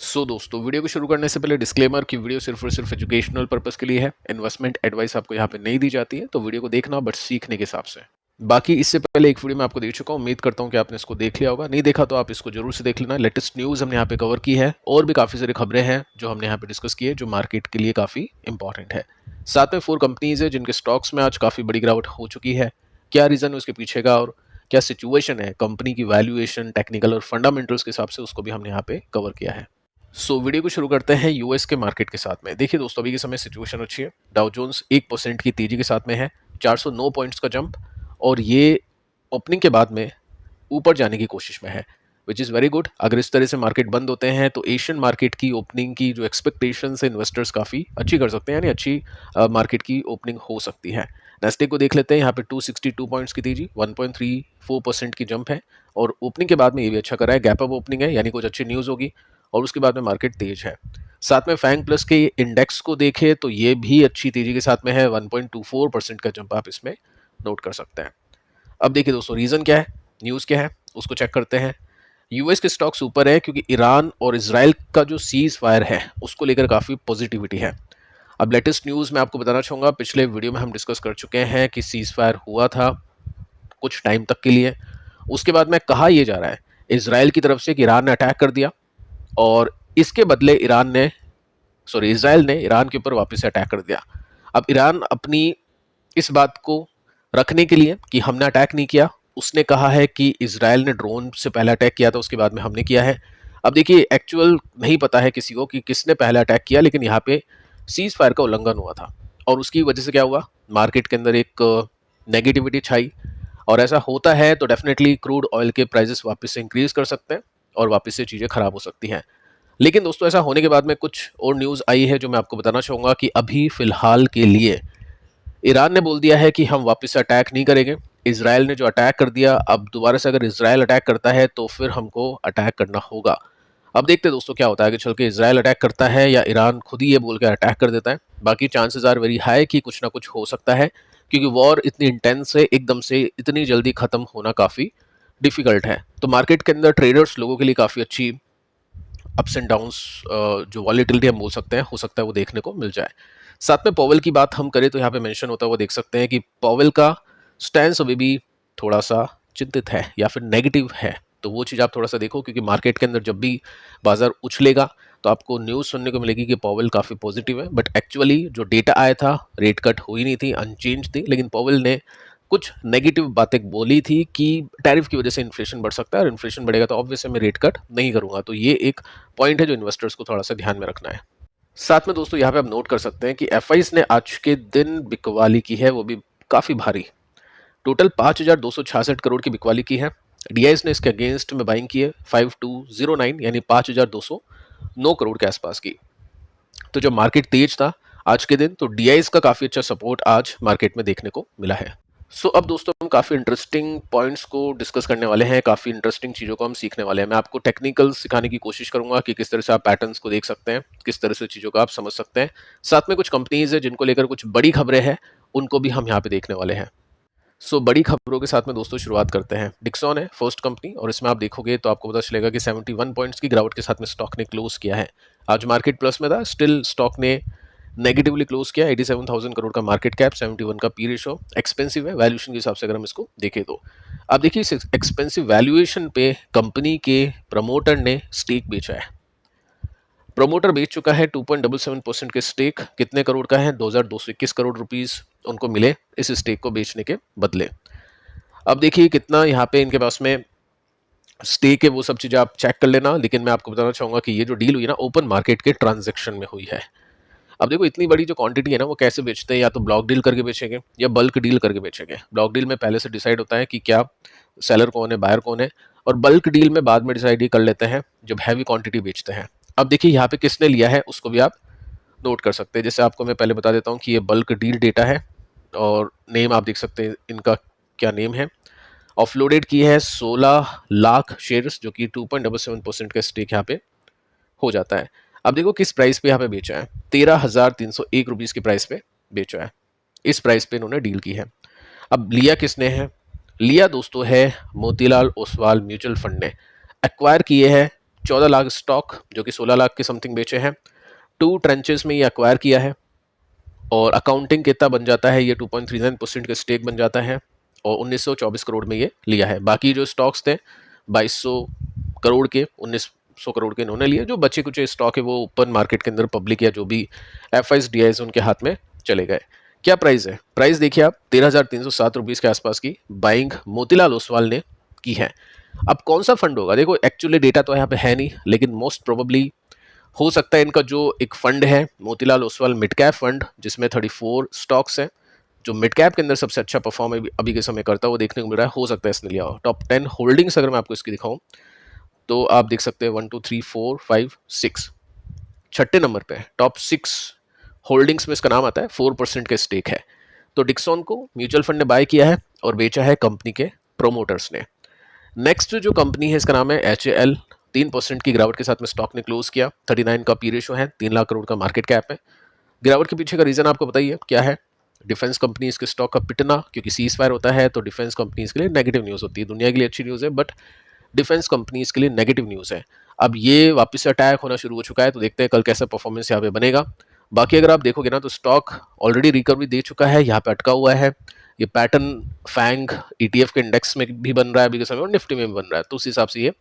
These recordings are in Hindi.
दोस्तों वीडियो को शुरू करने से पहले डिस्क्लेमर कि वीडियो सिर्फ और सिर्फ एजुकेशनल पर्पस के लिए है। इन्वेस्टमेंट एडवाइस आपको यहाँ पे नहीं दी जाती है, तो वीडियो को देखना बट सीखने के हिसाब से। बाकी इससे पहले एक वीडियो मैं आपको दे चुका हूँ, उम्मीद करता हूँ कि आपने इसको देख लिया होगा। नहीं देखा तो आप इसको जरूर से देख लेना। लेटेस्ट न्यूज़ हमने यहाँ पे कवर की है और भी काफ़ी सारी खबरें हैं जो हमने यहाँ पे डिस्कस की है, जो मार्केट के लिए काफ़ी इंपॉर्टेंट है। साथ में 4 कंपनीज है जिनके स्टॉक्स में आज काफ़ी बड़ी गिरावट हो चुकी है। क्या रीज़न है उसके पीछे का और क्या सिचुएशन है कंपनी की वैल्यूएशन, टेक्निकल और फंडामेंटल्स के हिसाब से, उसको भी हमने यहाँ पे कवर किया है। वीडियो को शुरू करते हैं यूएस के मार्केट के साथ में। देखिए दोस्तों, अभी के समय सिचुएशन अच्छी है। डाउ जोन्स 1% की तेजी के साथ में है, 409 पॉइंट्स का जंप, और ये ओपनिंग के बाद में ऊपर जाने की कोशिश में है, विच इज़ वेरी गुड। अगर इस तरह से मार्केट बंद होते हैं तो एशियन मार्केट की ओपनिंग की जो एक्सपेक्टेशन है इन्वेस्टर्स काफ़ी अच्छी कर सकते हैं, यानी अच्छी मार्केट की ओपनिंग हो सकती है। नेस्डेक को देख लेते हैं, यहाँ पे 262 पॉइंट्स की तेजी, 1.34% की जंप है, और ओपनिंग के बाद में ये भी अच्छा करा है। गैप अप ओपनिंग है, यानी कुछ अच्छी न्यूज़ होगी और उसके बाद में मार्केट तेज है। साथ में फैंग प्लस के इंडेक्स को देखें तो ये भी अच्छी तेजी के साथ में है, 1.24% का जंप आप इसमें नोट कर सकते हैं। अब देखिए दोस्तों, रीज़न क्या है, न्यूज़ क्या है, उसको चेक करते हैं। यूएस के स्टॉक्स ऊपर है क्योंकि ईरान और इजराइल का जो सीज फायर है उसको लेकर काफ़ी पॉजिटिविटी है। अब लेटेस्ट न्यूज़ मैं आपको बताना चाहूँगा, पिछले वीडियो में हम डिस्कस कर चुके हैं कि सीज फायर हुआ था कुछ टाइम तक के लिए। उसके बाद में कहा यह जा रहा है इसराइल की तरफ से कि ईरान ने अटैक कर दिया, और इसके बदले इसराइल ने ईरान के ऊपर वापस से अटैक कर दिया। अब ईरान अपनी इस बात को रखने के लिए कि हमने अटैक नहीं किया, उसने कहा है कि इसराइल ने ड्रोन से पहले अटैक किया था, उसके बाद में हमने किया है। अब देखिए, एक्चुअल नहीं पता है किसी को कि किसने पहले अटैक किया, लेकिन यहाँ पे सीज फायर का उल्लंघन हुआ था, और उसकी वजह से क्या हुआ, मार्केट के अंदर एक नेगेटिविटी छाई। और ऐसा होता है तो डेफिनेटली क्रूड ऑयल के प्राइसेस वापस से इंक्रीज कर सकते हैं और वापस से चीज़ें खराब हो सकती हैं। लेकिन दोस्तों, ऐसा होने के बाद में कुछ और न्यूज़ आई है जो मैं आपको बताना चाहूँगा कि अभी फ़िलहाल के लिए ईरान ने बोल दिया है कि हम वापस से अटैक नहीं करेंगे। इसराइल ने जो अटैक कर दिया, अब दोबारा से अगर इसराइल अटैक करता है तो फिर हमको अटैक करना होगा। अब देखते हैं दोस्तों क्या होता है कि चल के इसराइल अटैक करता है या ईरान खुद ही ये बोल के अटैक कर देता है। बाकी चांसेस आर वेरी हाई कि कुछ ना कुछ हो सकता है, क्योंकि वॉर इतनी इंटेंस है, एकदम से इतनी जल्दी ख़त्म होना काफ़ी डिफ़िकल्ट है। तो मार्केट के अंदर ट्रेडर्स लोगों के लिए काफ़ी अच्छी अप्स एंड डाउन्स, जो वॉलीटिलिटी हम बोल सकते हैं, हो सकता है वो देखने को मिल जाए। साथ में पॉवेल की बात हम करें तो यहाँ पे मेंशन होता है, वो देख सकते हैं कि पॉवेल का स्टैंस अभी भी थोड़ा सा चिंतित है या फिर नेगेटिव है। तो वो चीज़ आप थोड़ा सा देखो, क्योंकि मार्केट के अंदर जब भी बाजार उछलेगा तो आपको न्यूज़ सुनने को मिलेगी कि पॉवेल काफ़ी पॉजिटिव है, बट एक्चुअली जो डेटा आया था, रेट कट हुई नहीं थी, अनचेंज थी, लेकिन पॉवेल ने कुछ नेगेटिव बातें बोली थी कि टैरिफ की वजह से इन्फ्लेशन बढ़ सकता है, और इन्फ्लेशन बढ़ेगा तो ऑब्वियसली मैं रेट कट नहीं करूंगा। तो ये एक पॉइंट है जो इन्वेस्टर्स को थोड़ा सा ध्यान में रखना है। साथ में दोस्तों, यहाँ पे आप नोट कर सकते हैं कि एफआईज ने आज के दिन बिकवाली की है, वो भी काफ़ी भारी। टोटल 5,266 करोड़ की बिकवाली की है। डीआईएस ने इसके अगेंस्ट में बाइंग की है 5209, यानी 5,209 करोड़ के आसपास की। तो जब मार्केट तेज था आज के दिन, तो डीआईएस का काफ़ी अच्छा सपोर्ट आज मार्केट में देखने को मिला है। अब दोस्तों, हम काफ़ी इंटरेस्टिंग पॉइंट्स को डिस्कस करने वाले हैं, काफ़ी इंटरेस्टिंग चीज़ों को हम सीखने वाले हैं। मैं आपको टेक्निकल सिखाने की कोशिश करूंगा कि किस तरह से आप पैटर्न्स को देख सकते हैं, किस तरह से चीज़ों को आप समझ सकते हैं। साथ में कुछ कंपनीज है जिनको लेकर कुछ बड़ी खबरें हैं, उनको भी हम यहाँ पे देखने वाले हैं। बड़ी खबरों के साथ में दोस्तों शुरुआत करते हैं। डिक्सॉन है फर्स्ट कंपनी, और इसमें आप देखोगे तो आपको पता चलेगा कि 71 पॉइंट्स की गिरावट के साथ में स्टॉक ने क्लोज किया है। आज मार्केट प्लस में था, स्टिल स्टॉक ने नेगेटिवली क्लोज किया। 87,000 करोड़ का मार्केट कैप, 71 का पी रेशो, एक्सपेंसिव है वैल्यूएशन के हिसाब से अगर हम इसको देखें तो। अब देखिए, इस एक्सपेंसिव वैल्यूएशन पे कंपनी के प्रमोटर ने स्टेक बेचा है। प्रमोटर बेच चुका है 2.77% के स्टेक। कितने करोड़ का है, 2,221 करोड़ रुपीस उनको मिले इस स्टेक को बेचने के बदले। अब देखिए कितना यहाँ पे इनके पास में स्टेक है, वो सब चीज़ें आप चेक कर लेना, लेकिन मैं आपको बताना चाहूँगा कि ये जो डील हुई है ना, ओपन मार्केट के ट्रांजेक्शन में हुई है। अब देखो, इतनी बड़ी जो क्वांटिटी है ना, वो कैसे बेचते हैं, या तो ब्लॉक डील करके बेचेंगे या बल्क डील करके बेचेंगे। ब्लॉक डील में पहले से डिसाइड होता है कि क्या सेलर कौन है, बायर कौन है, और बल्क डील में बाद में डिसाइड कर लेते हैं जब हैवी क्वांटिटी बेचते हैं। अब देखिए यहाँ पे किसने लिया है उसको भी आप नोट कर सकते हैं। जैसे आपको मैं पहले बता देता हूँ कि ये बल्क डील डेटा है, और नेम आप देख सकते हैं इनका क्या नेम है। ऑफलोडेड की है 16 लाख शेयर्स, जो कि 2.77% का स्टेक यहाँ पे हो जाता है। अब देखो किस प्राइस पे यहाँ पे बेचा है, 13,301 रुपीज़ की प्राइस पे बेचा है। इस प्राइस पे इन्होंने डील की है। अब लिया किसने है, लिया दोस्तों है मोतीलाल ओसवाल म्यूचुअल फंड ने। एक्वायर किए है 14 लाख स्टॉक जो कि 16 लाख के समथिंग बेचे हैं। 2 ट्रेंचेस में ये एक्वायर किया है और अकाउंटिंग कितना बन जाता है, ये 2.39% का स्टेक बन जाता है और 1924 करोड़ में ये लिया है। बाकी जो स्टॉक्स थे 2200 करोड़ के, 1900 करोड़ के इन्होंने लिए। जो बचे कुछ स्टॉक है वो ओपन मार्केट के अंदर पब्लिक या जो भी FIs उनके हाथ में चले गए। क्या प्राइस है? प्राइस देखिए आप 13,307 रुपीज़ के आसपास की बाइंग मोतीलाल ओसवाल ने की है। अब कौन सा फंड होगा, देखो एक्चुअली डेटा तो यहाँ पे है नहीं, लेकिन मोस्ट प्रोबेबली हो सकता है इनका जो एक फंड है Motilal Oswal mid cap fund, जिसमें 34 स्टॉक्स हैं, जो मिड कैप के अंदर सबसे अच्छा परफॉर्म अभी के समय करता है वो देखने को मिल रहा है। हो सकता है इसने लिया हो। टॉप 10 होल्डिंग्स अगर मैं आपको इसकी दिखाऊं तो आप देख सकते हैं 1 2 3 4 5 6 छठे नंबर पे टॉप 6 होल्डिंग्स में इसका नाम आता है। 4% का स्टेक है। तो डिक्सॉन को म्यूचुअल फंड ने बाय किया है और बेचा है कंपनी के प्रोमोटर्स ने। नेक्स्ट जो कंपनी है इसका नाम है HAL। 3% की गिरावट के साथ में स्टॉक ने क्लोज किया। 39 का पी रेशो है, 3 लाख करोड़ का मार्केट कैप है। गिरावट के पीछे का रीजन आपको बताइए क्या है? डिफेंस कंपनीज के स्टॉक का पिटना, क्योंकि सीज फायर होता है तो डिफेंस कंपनीज के लिए नेगेटिव न्यूज़ होती है। दुनिया के लिए अच्छी न्यूज़ है बट डिफेंस कंपनीज के लिए नेगेटिव न्यूज़ है। अब ये वापस से अटैक होना शुरू हो चुका है, तो देखते हैं कल कैसा परफॉर्मेंस यहाँ पे बनेगा। बाकी अगर आप देखोगे ना तो स्टॉक ऑलरेडी रिकवरी दे चुका है, यहाँ पे अटका हुआ है। ये पैटर्न फैंग ETF के इंडेक्स में भी बन रहा है अभी के समय और निफ्टी में भी बन रहा है, तो उस हिसाब से ये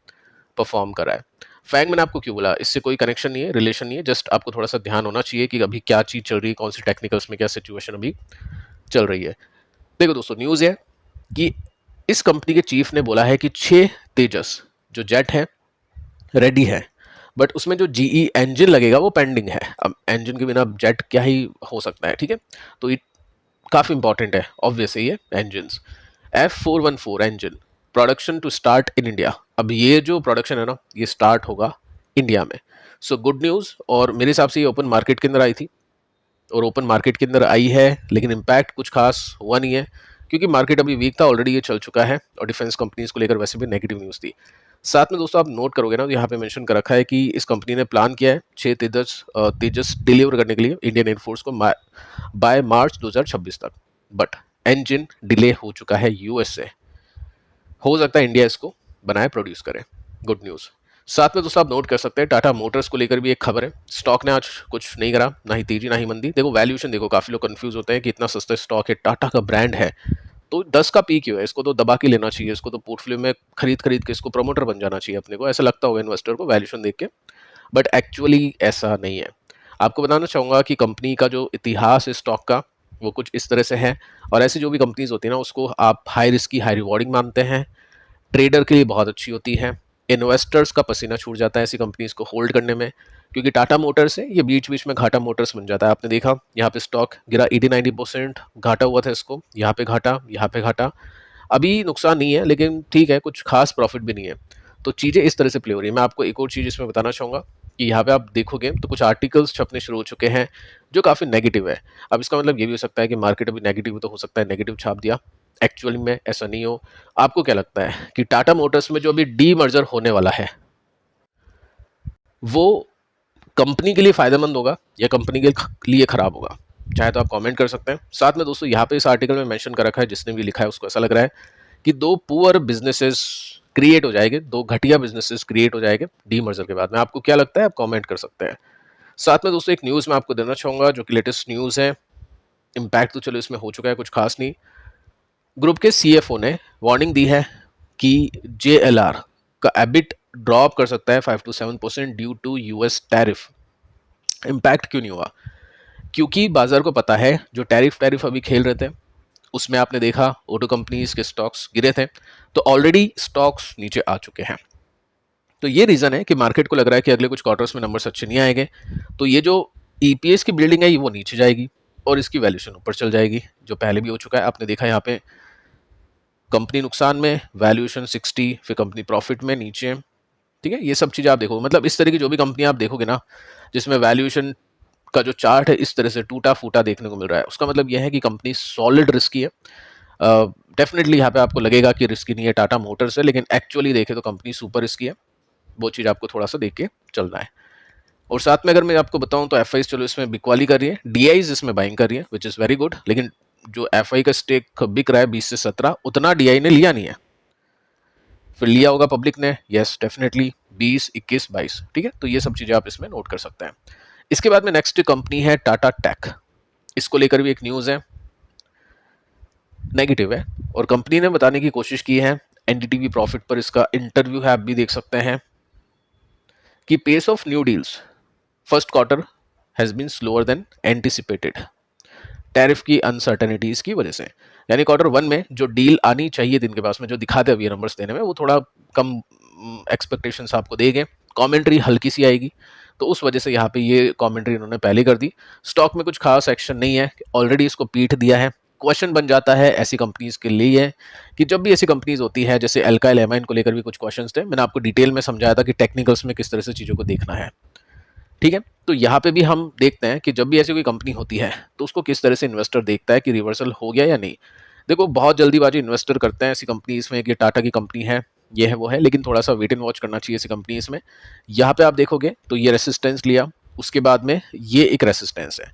परफॉर्म कर रहा है। फैंग मैंने आपको क्यों बोला, इससे कोई कनेक्शन नहीं है, रिलेशन नहीं है, जस्ट आपको थोड़ा सा ध्यान होना चाहिए कि अभी क्या चीज़ चल रही है, कौन सी टेक्निकल्स में क्या सिचुएशन अभी चल रही है। देखो दोस्तों, न्यूज़ है कि इस कंपनी के चीफ ने बोला है कि 6 तेजस जो जेट है रेडी है, बट उसमें जो GE इंजन लगेगा वो पेंडिंग है। अब इंजन के बिना जेट क्या ही हो सकता है, ठीक है? तो ये काफ़ी इंपॉर्टेंट है ऑब्वियस है ये engine. F414 engine production to start in India. अब ये जो प्रोडक्शन है ना ये स्टार्ट होगा इंडिया में। So good news. और मेरे हिसाब से ये ओपन मार्केट के अंदर आई थी और ओपन मार्केट के अंदर आई है, लेकिन इम्पैक्ट कुछ खास हुआ नहीं है क्योंकि मार्केट अभी वीक था, ऑलरेडी ये चल चुका है और डिफेंस कंपनीज को लेकर वैसे भी नेगेटिव न्यूज़ थी। साथ में दोस्तों आप नोट करोगे ना तो यहाँ पे मेंशन कर रखा है कि इस कंपनी ने प्लान किया है 6 तेजस डिलीवर करने के लिए इंडियन एयरफोर्स को बाय मार्च 2026 तक, बट इंजन डिले हो चुका है US से। हो सकता है इंडिया इसको बनाए प्रोड्यूस करे। Good news. साथ में दोस्तों आप नोट कर सकते हैं टाटा मोटर्स को लेकर भी एक खबर है। स्टॉक ने आज कुछ नहीं करा, ना ही तेजी ना ही मंदी। देखो वैल्यूएशन देखो, काफ़ी लोग कंफ्यूज होते हैं कि इतना सस्ता स्टॉक है, टाटा का ब्रांड है तो 10 का पी क्यों है, इसको तो दबा के लेना चाहिए, इसको तो पोर्टफोलियो में खरीद के इसको प्रमोटर बन जाना चाहिए अपने को, ऐसा लगता होगा इन्वेस्टर को वैल्यूएशन देख के, बट एक्चुअली ऐसा नहीं है। आपको बताना चाहूँगा कि कंपनी का जो इतिहास है स्टॉक का वो कुछ इस तरह से है। और ऐसी जो भी कंपनीज होती है ना उसको आप हाई रिस्की हाई रिवॉर्डिंग मानते हैं, ट्रेडर के लिए बहुत अच्छी होती है, इन्वेस्टर्स का पसीना छूट जाता है ऐसी कंपनीज को होल्ड करने में, क्योंकि टाटा मोटर्स है ये बीच बीच में घाटा मोटर्स बन जाता है। आपने देखा यहाँ पे स्टॉक गिरा 80-90% घाटा हुआ था इसको, यहाँ पे घाटा, यहाँ पे घाटा। अभी नुकसान नहीं है लेकिन ठीक है, कुछ खास प्रॉफिट भी नहीं है। तो चीज़ें इस तरह से प्ले हो रही है। मैं आपको एक और चीज़ इसमें बताना चाहूँगा कि यहाँ पे आप देखोगे तो कुछ आर्टिकल्स छपने शुरू हो चुके हैं जो काफ़ी नेगेटिव है। अब इसका मतलब ये भी हो सकता है कि मार्केट अभी नेगेटिव, तो हो सकता है नेगेटिव छाप दिया, एक्चुअली में ऐसा नहीं हो। आपको क्या लगता है कि टाटा मोटर्स में जो अभी डी मर्जर होने वाला है वो कंपनी के लिए फायदेमंद होगा या कंपनी के लिए खराब होगा? चाहे तो आप कमेंट कर सकते हैं। साथ में दोस्तों यहाँ पे इस आर्टिकल में मेंशन कर रखा है, जिसने भी लिखा है उसको ऐसा लग रहा है कि 2 पुअर बिजनेसेस क्रिएट हो जाएंगे, 2 घटिया बिजनेसेस क्रिएट हो जाएंगे डी मर्जर के बाद में। आपको क्या लगता है आप कमेंट कर सकते हैं। साथ में दोस्तों एक न्यूज़ मैं आपको देना चाहूँगा जो कि लेटेस्ट न्यूज़ है। इम्पैक्ट तो चलो इसमें हो चुका है, कुछ खास नहीं। ग्रुप के CFO ने वार्निंग दी है कि JLR का एबिट ड्रॉप कर सकता है 5 to 7% due to US tariff. Impact क्यों नहीं हुआ? क्योंकि बाजार को पता है जो टैरिफ अभी खेल रहे थे उसमें आपने देखा ऑटो कंपनीज के स्टॉक्स गिरे थे, तो ऑलरेडी स्टॉक्स नीचे आ चुके हैं। तो ये रीज़न है कि मार्केट को लग रहा है कि अगले कुछ क्वार्टर्स में नंबर्स अच्छे नहीं आएंगे, तो ये जो EPS की बिल्डिंग है वो नीचे जाएगी और इसकी वैल्यूएशन ऊपर चल जाएगी, जो पहले भी हो चुका है। आपने देखा यहाँ पे कंपनी नुकसान में, वैल्यूएशन 60, फिर कंपनी प्रॉफिट में नीचे, ठीक है। ये सब चीज़ें आप देखो, मतलब इस तरह की जो भी कंपनी आप देखोगे ना जिसमें वैल्यूएशन का जो चार्ट है इस तरह से टूटा फूटा देखने को मिल रहा है, उसका मतलब यह है कि कंपनी सॉलिड रिस्की है। डेफिनेटली यहाँ पे आपको लगेगा कि रिस्की नहीं है टाटा मोटर्स है, लेकिन एक्चुअली देखें तो कंपनी सुपर रिस्की है। वो चीज़ आपको थोड़ा सा देख के चलना है। और साथ में अगर मैं आपको बताऊं तो FIs चलो इसमें बिकवाली कर रही है, DIs इसमें बाइंग कर रही है, विच इज़ वेरी गुड, लेकिन जो FI का स्टेक बिक रहा है 20 से 17, उतना DI ने लिया नहीं है। फिर लिया होगा पब्लिक ने, यस डेफिनेटली 20, 21, 22, ठीक है। तो ये सब चीजें आप इसमें नोट कर सकते हैं। इसके बाद में नेक्स्ट कंपनी है टाटा टेक। इसको लेकर भी एक न्यूज है, नेगेटिव है, और कंपनी ने बताने की कोशिश की है, एनडीटीवी प्रॉफिट पर इसका इंटरव्यू है, आप भी देख सकते हैं कि pace of new deals first quarter has been slower than anticipated, tariff की अनसर्टेनिटीज की वजह से। यानी क्वार्टर वन में जो डील आनी चाहिए थी इनके पास में, जो दिखाते अभी नंबर्स देने में, वो थोड़ा कम एक्सपेक्टेशंस आपको देंगे, कमेंट्री हल्की सी आएगी, तो उस वजह से यहाँ पे ये कमेंट्री इन्होंने पहले कर दी। स्टॉक में कुछ खास एक्शन नहीं है, ऑलरेडी इसको पीट दिया है। क्वेश्चन बन जाता है ऐसी कंपनीज के लिए कि जब भी ऐसी कंपनीज होती है, जैसे एल्काइल एमाइन को लेकर भी कुछ क्वेश्चंस थे, मैंने आपको डिटेल में समझाया था कि टेक्निकल्स में किस तरह से चीज़ों को देखना है, ठीक है। तो यहाँ पे भी हम देखते हैं कि जब भी ऐसी कोई कंपनी होती है तो उसको किस तरह से इन्वेस्टर देखता है कि रिवर्सल हो गया या नहीं। देखो बहुत जल्दीबाजी इन्वेस्टर करते हैं ऐसी कंपनीज में कि टाटा की कंपनी है, ये है वो है, लेकिन थोड़ा सा वेट एंड वॉच करना चाहिए ऐसी कंपनीज में। यहाँ पे आप देखोगे तो ये रेसिस्टेंस लिया, उसके बाद में ये एक रेसिस्टेंस है,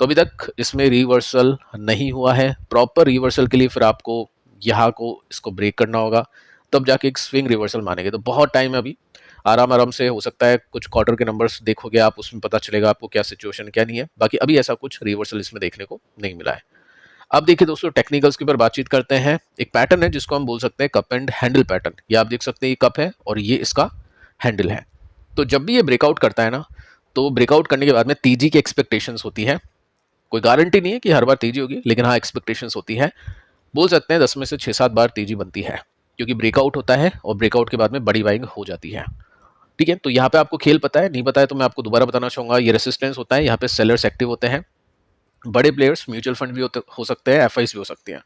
तो अभी तक इसमें रिवर्सल नहीं हुआ है। प्रॉपर रिवर्सल के लिए फिर आपको यहाँ को इसको ब्रेक करना होगा, तब जाके एक स्विंग रिवर्सल मानेंगे। तो बहुत टाइम है अभी, आराम आराम से, हो सकता है कुछ क्वार्टर के नंबर्स देखोगे आप, उसमें पता चलेगा आपको क्या सिचुएशन क्या नहीं है। बाकी अभी ऐसा कुछ रिवर्सल इसमें देखने को नहीं मिला है। अब देखिए दोस्तों, टेक्निकल्स के ऊपर बातचीत करते हैं। एक पैटर्न है जिसको हम बोल सकते हैं कप एंड हैंडल पैटर्न। ये आप देख सकते हैं, ये कप है और ये इसका हैंडल है। तो जब भी ये ब्रेकआउट करता है ना, तो ब्रेकआउट करने के बाद में तेजी की एक्सपेक्टेशंस होती है। कोई गारंटी नहीं है कि हर बार तेजी होगी, लेकिन हाँ एक्सपेक्टेशंस होती है। बोल सकते हैं 10 में से 6-7 बार तेजी बनती है, क्योंकि ब्रेकआउट होता है और ब्रेकआउट के बाद में बड़ी बाइंग हो जाती है, ठीक है। तो यहाँ पे आपको खेल पता है, नहीं पता है तो मैं आपको दोबारा बताना चाहूंगा। ये रेसिस्टेंस होता है, यहाँ पे सेलर्स एक्टिव होते हैं, बड़े प्लेयर्स, म्यूचुअल फंड भी हो सकते हैं, एफआईस भी हो सकते हैं।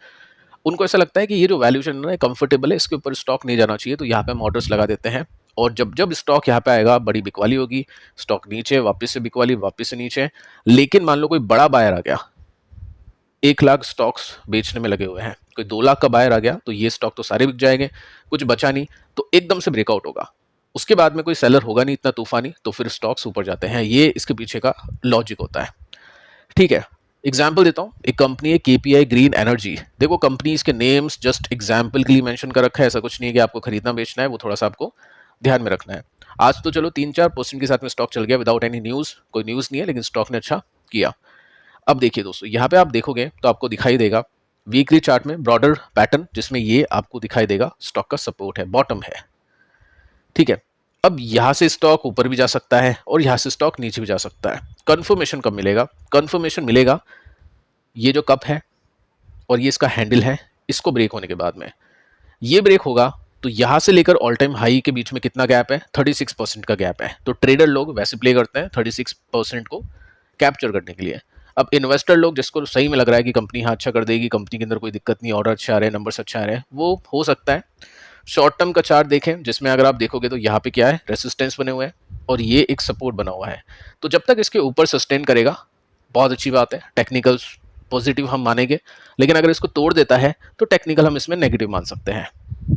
उनको ऐसा लगता है कि ये जो वैल्यूएशन है कंफर्टेबल है, इसके ऊपर स्टॉक नहीं जाना चाहिए, तो यहाँ पे हम ऑर्डर्स लगा देते हैं। और जब जब स्टॉक यहाँ पे आएगा, बड़ी बिकवाली होगी, स्टॉक नीचे, वापस से बिकवाली, वापस से नीचे। लेकिन मान लो कोई बड़ा बायर आ गया, 1 लाख स्टॉक्स बेचने में लगे हुए हैं, कोई 2 लाख का बायर आ गया, तो ये स्टॉक तो सारे बिक जाएंगे, कुछ बचा नहीं, तो एकदम से ब्रेकआउट होगा। उसके बाद में कोई सेलर होगा नहीं इतना तूफानी, तो फिर स्टॉक्स ऊपर जाते हैं। ये इसके पीछे का लॉजिक होता है, ठीक है। एग्जाम्पल देता हूँ, एक कंपनी है केपीआई ग्रीन एनर्जी। देखो कंपनीज के नेम्स जस्ट एग्जाम्पल के लिए मेंशन कर रखा है, ऐसा कुछ नहीं है कि आपको खरीदना बेचना है, वो थोड़ा सा आपको ध्यान में रखना है। आज तो चलो 3-4% के साथ में स्टॉक चल गया विदाउट एनी न्यूज, कोई न्यूज नहीं है, लेकिन स्टॉक ने अच्छा किया। अब देखिए दोस्तों, यहाँ पे आप देखोगे तो आपको दिखाई देगा वीकली चार्ट में ब्रॉडर पैटर्न, जिसमें ये आपको दिखाई देगा स्टॉक का सपोर्ट है, बॉटम है, ठीक है। अब यहां से स्टॉक ऊपर भी जा सकता है और यहां से स्टॉक नीचे भी जा सकता है। कंफर्मेशन कब मिलेगा? कंफर्मेशन मिलेगा ये जो कप है और ये इसका हैंडल है, इसको ब्रेक होने के बाद में। ये ब्रेक होगा तो यहां से लेकर ऑल टाइम हाई के बीच में कितना गैप है? 36% का गैप है। तो ट्रेडर लोग वैसे प्ले करते हैं 36% को कैप्चर करने के लिए। अब इन्वेस्टर लोग जिसको सही में लग रहा है कि कंपनी हाँ अच्छा कर देगी, कंपनी के अंदर कोई दिक्कत नहीं, ऑर्डर अच्छा आ रहे हैं, नंबर्स अच्छा आ रहे हैं, वो हो सकता है शॉर्ट टर्म का चार्ट देखें, जिसमें अगर आप देखोगे तो यहाँ पे क्या है, रेसिस्टेंस बने हुए हैं और ये एक सपोर्ट बना हुआ है। तो जब तक इसके ऊपर सस्टेन करेगा बहुत अच्छी बात है, टेक्निकल पॉजिटिव हम मानेंगे। लेकिन अगर इसको तोड़ देता है तो टेक्निकल हम इसमें नेगेटिव मान सकते हैं।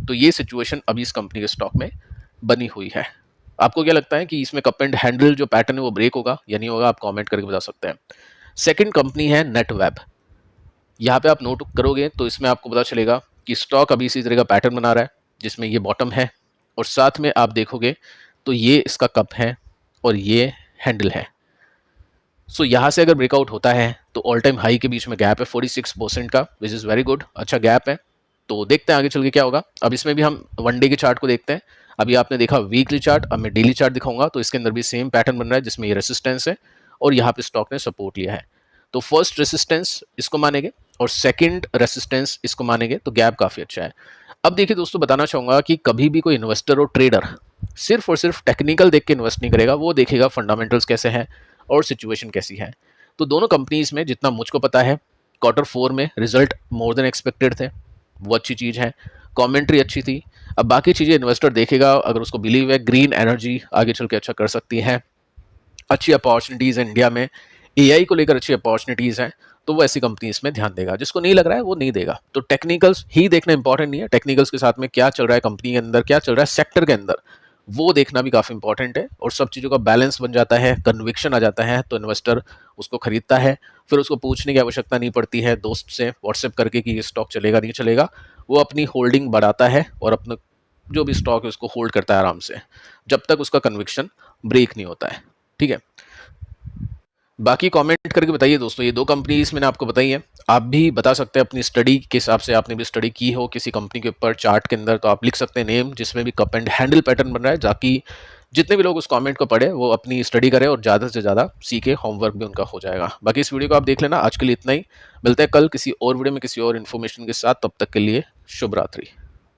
तो ये सिचुएशन अभी इस कंपनी के स्टॉक में बनी हुई है। आपको क्या लगता है कि इसमें कप एंड हैंडल जो पैटर्न है वो ब्रेक होगा या नहीं होगा? आप कमेंट करके बता सकते हैं। सेकंड कंपनी है नेटवेब। यहाँ पे आप नोट करोगे तो इसमें आपको पता चलेगा कि स्टॉक अभी इसी तरह का पैटर्न बना रहा है, जिसमें ये बॉटम है और साथ में आप देखोगे तो ये इसका कप है और ये हैंडल है। सो यहाँ से अगर ब्रेकआउट होता है तो ऑल टाइम हाई के बीच में गैप है 46% का, विच इज़ वेरी गुड, अच्छा गैप है। तो देखते हैं आगे चल के क्या होगा। अब इसमें भी हम वन डे के चार्ट को देखते हैं। अभी आपने देखा वीकली चार्ट, अब मैं डेली चार्ट दिखाऊंगा, तो इसके अंदर भी सेम पैटर्न बन रहा है, जिसमें ये रेसिस्टेंस है और यहाँ पे स्टॉक ने सपोर्ट लिया है। तो फर्स्ट रेसिस्टेंस इसको मानेंगे और सेकंड रेसिस्टेंस इसको मानेंगे, तो गैप काफ़ी अच्छा है। अब देखिए दोस्तों, बताना चाहूँगा कि कभी भी कोई इन्वेस्टर और ट्रेडर सिर्फ और सिर्फ टेक्निकल देख के इन्वेस्ट नहीं करेगा, वो देखेगा फंडामेंटल्स कैसे हैं और सिचुएशन कैसी है। तो दोनों कंपनीज में जितना मुझको पता है, Q4 में रिजल्ट मोर देन एक्सपेक्टेड थे, वो अच्छी चीज़ है, कमेंट्री अच्छी थी। अब बाकी चीज़ें इन्वेस्टर देखेगा, अगर उसको बिलीव है ग्रीन एनर्जी आगे चल के अच्छा कर सकती है, अच्छी अपॉर्चुनिटीज़ है इंडिया में, एआई को लेकर अच्छी अपॉर्चुनिटीज़ हैं, तो वो ऐसी कंपनीज में ध्यान देगा। जिसको नहीं लग रहा है वो नहीं देगा। तो टेक्निकल्स ही देखना इंपॉर्टेंट नहीं है, टेक्निकल्स के साथ में क्या चल रहा है कंपनी के अंदर, क्या चल रहा है सेक्टर के अंदर, वो देखना भी काफ़ी इंपॉर्टेंट है। और सब चीज़ों का बैलेंस बन जाता है, कन्विक्शन आ जाता है, तो इन्वेस्टर उसको खरीदता है। फिर उसको पूछने की आवश्यकता नहीं पड़ती है दोस्त से व्हाट्सएप करके कि ये स्टॉक चलेगा नहीं चलेगा, वो अपनी होल्डिंग बढ़ाता है और अपने जो भी स्टॉक है उसको होल्ड करता है आराम से, जब तक उसका कन्विक्शन ब्रेक नहीं होता है। ठीक है, बाकी कमेंट करके बताइए दोस्तों, ये 2 कंपनीज मैंने आपको बताई हैं। आप भी बता सकते हैं अपनी स्टडी के हिसाब से, आपने भी स्टडी की हो किसी कंपनी के ऊपर चार्ट के अंदर, तो आप लिख सकते हैं नेम जिसमें भी कप एंड हैंडल पैटर्न बन रहा है, ताकि जितने भी लोग उस कमेंट को पढ़े वो अपनी स्टडी करें और ज़्यादा से ज़्यादा सीखे, होमवर्क भी उनका हो जाएगा। बाकी इस वीडियो को आप देख लेना। आज के लिए इतना ही, मिलते हैं कल किसी और वीडियो में किसी और इन्फॉर्मेशन के साथ। तब तक के लिए शुभ रात्रि।